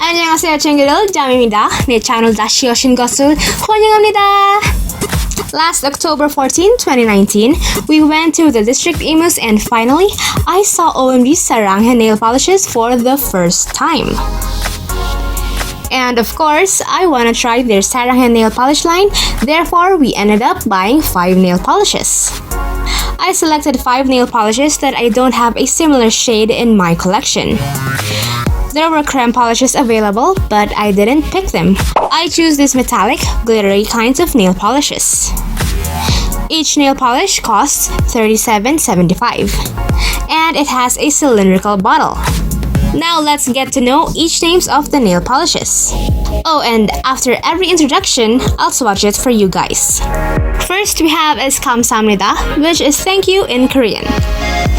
안녕하세요 친구들, Jham입니다. 내 채널 다시 오신 것을 환영합니다. Last October 14, 2019, we went to the district Imus and finally, I saw OMG Saranghae nail polishes for the first time. And of course, I wanna try their Saranghae nail polish line, therefore we ended up buying 5 nail polishes. I selected 5 nail polishes that I don't have a similar shade in my collection. There were creme polishes available, but I didn't pick them. I choose these metallic, glittery kinds of nail polishes. Each nail polish costs $37.75, and it has a cylindrical bottle. Now let's get to know each names of the nail polishes. Oh, and after every introduction, I'll swatch it for you guys. First, we have is 감사합니다, which is thank you in Korean.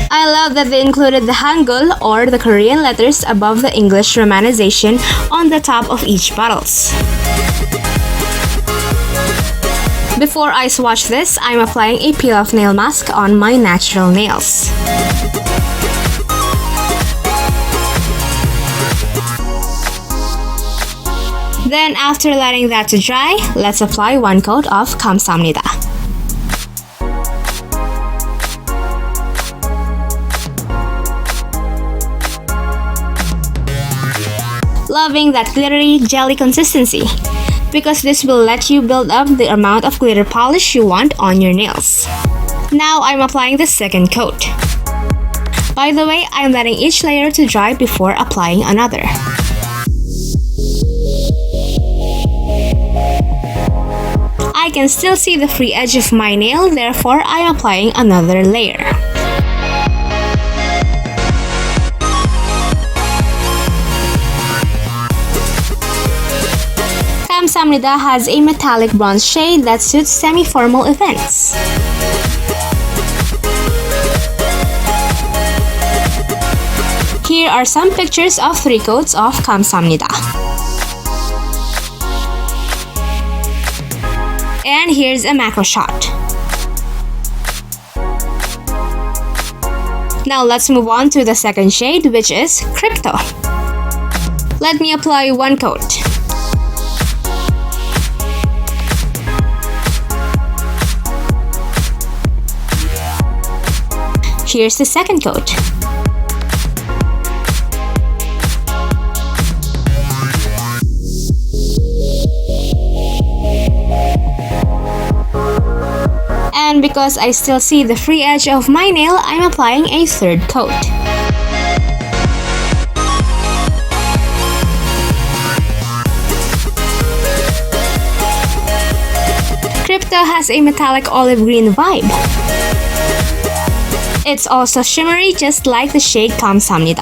I love that they included the Hangul or the Korean letters above the English romanization on the top of each bottles. Before I swatch this, I'm applying a peel-off nail mask on my natural nails. Then after letting that to dry, let's apply 1 coat of 감사합니다. Loving that glittery jelly consistency, because this will let you build up the amount of glitter polish you want on your nails. Now I'm applying the second coat. By the way, I'm letting each layer to dry before applying another. I can still see the free edge of my nail, therefore I'm applying another layer. 감사합니다 has a metallic bronze shade that suits semi-formal events. Here are some pictures of 3 coats of 감사합니다. And here's a macro shot. Now let's move on to the second shade, which is Krypto. Let me apply 1 coat. Here's the second coat. And because I still see the free edge of my nail, I'm applying a 3rd coat. Krypto has a metallic olive green vibe. It's also shimmery just like the shade 감사합니다.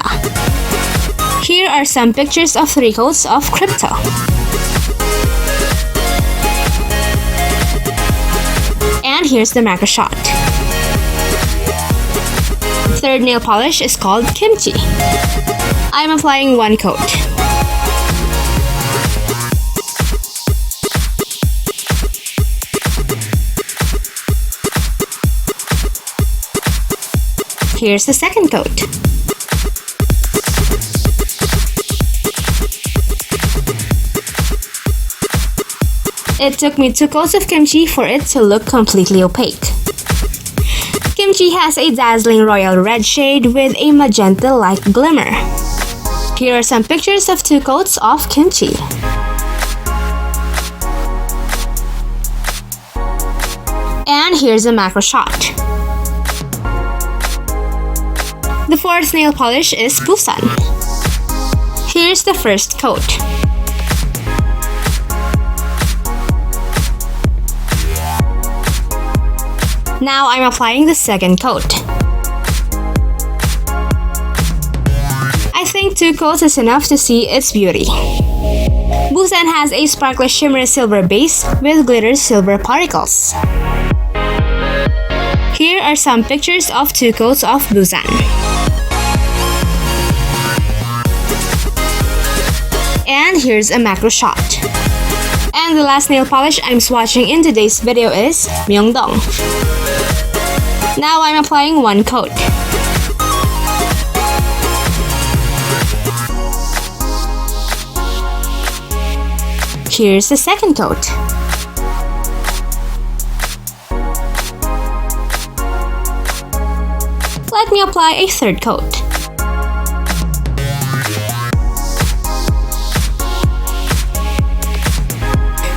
Here are some pictures of 3 coats of Krypto. And here's the macro shot. 3rd nail polish is called Kimchi. I'm applying 1 coat. Here's the second coat. It took me 2 coats of kimchi for it to look completely opaque. Kimchi has a dazzling royal red shade with a magenta-like glimmer. Here are some pictures of 2 coats of kimchi. And here's a macro shot. The 4th nail polish is Busan. Here's the first coat. Now I'm applying the second coat. I think 2 coats is enough to see its beauty. Busan has a sparkly shimmery silver base with glitter silver particles. Here are some pictures of 2 coats of Busan. And here's a macro shot. And the last nail polish I'm swatching in today's video is Myeongdong. Now I'm applying 1 coat. Here's the second coat. Let me apply a third coat.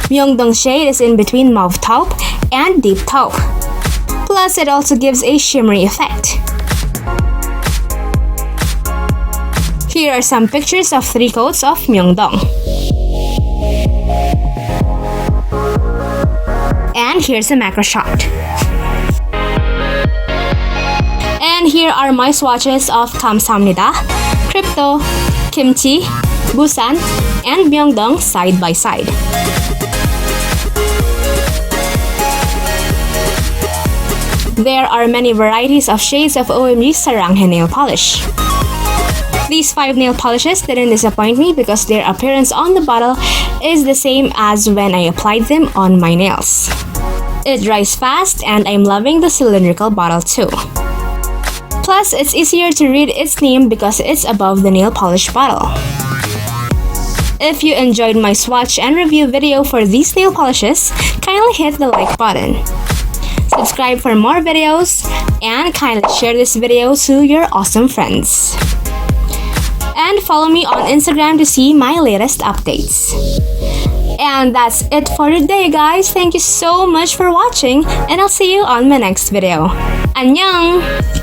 Myeongdong's shade is in between mauve taupe and deep taupe. Plus, it also gives a shimmery effect. Here are some pictures of 3 coats of Myeongdong. And here's a macro shot. And here are my swatches of 감사합니다, Krypto, Kimchi, Busan, and Myeongdong side by side. There are many varieties of shades of OMG Saranghae nail polish. These 5 nail polishes didn't disappoint me because their appearance on the bottle is the same as when I applied them on my nails. It dries fast and I'm loving the cylindrical bottle too. Plus, it's easier to read its name because it's above the nail polish bottle. If you enjoyed my swatch and review video for these nail polishes, kindly hit the like button. Subscribe for more videos, and kindly share this video to your awesome friends. And follow me on Instagram to see my latest updates. And that's it for today, guys. Thank you so much for watching, and I'll see you on my next video. Annyeong!